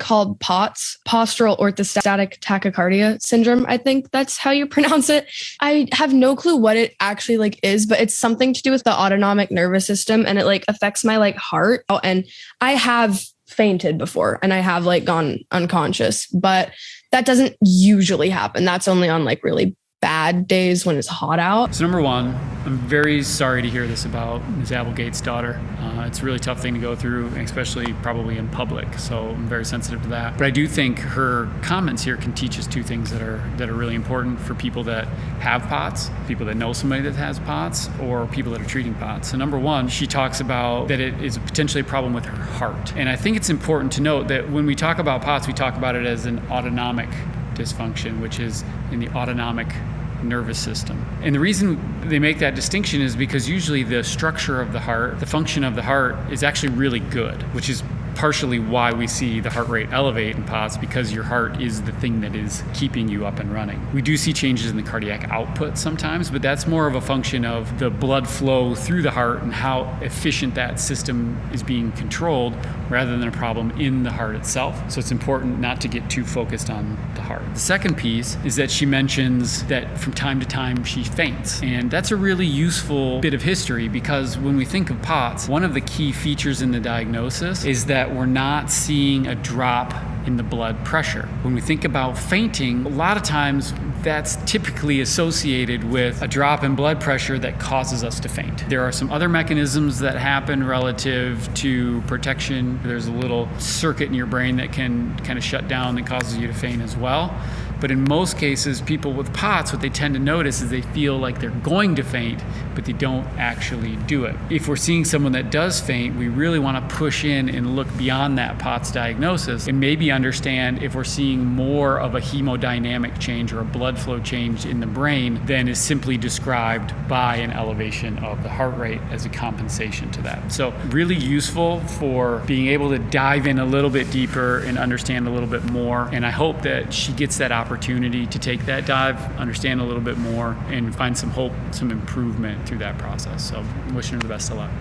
called POTS, Postural Orthostatic Tachycardia syndrome. I think that's how you pronounce it. I have no clue what it actually like is, but it's something to do with the autonomic nervous system, and it like affects my like heart. Oh, and I have fainted before and I have like gone unconscious, but that doesn't usually happen. That's only on like really bad days when it's hot out. So number one, I'm very sorry to hear this about Ms. Applegate's daughter. It's a really tough thing to go through, especially probably in public. So I'm very sensitive to that. But I do think her comments here can teach us two things that are really important for people that have POTS, people that know somebody that has POTS, or people that are treating POTS. So number one, she talks about that it is potentially a problem with her heart. And I think it's important to note that when we talk about POTS, we talk about it as an autonomic dysfunction, which is in the autonomic nervous system. And the reason they make that distinction is because usually the structure of the heart, the function of the heart is actually really good, which is partially why we see the heart rate elevate in POTS, because your heart is the thing that is keeping you up and running. We do see changes in the cardiac output sometimes, but that's more of a function of the blood flow through the heart and how efficient that system is being controlled rather than a problem in the heart itself. So it's important not to get too focused on the heart. The second piece is that she mentions that from time to time she faints. And that's a really useful bit of history, because when we think of POTS, one of the key features in the diagnosis is that we're not seeing a drop in the blood pressure. When we think about fainting, a lot of times that's typically associated with a drop in blood pressure that causes us to faint. There are some other mechanisms that happen relative to protection. There's a little circuit in your brain that can kind of shut down that causes you to faint as well. But in most cases, people with POTS, what they tend to notice is they feel like they're going to faint, but they don't actually do it. If we're seeing someone that does faint, we really want to push in and look beyond that POTS diagnosis and maybe understand if we're seeing more of a hemodynamic change or a blood flow change in the brain than is simply described by an elevation of the heart rate as a compensation to that. So really useful for being able to dive in a little bit deeper and understand a little bit more. And I hope that she gets that opportunity to take that dive, understand a little bit more, and find some hope, some improvement through that process. So I'm wishing her the best of luck.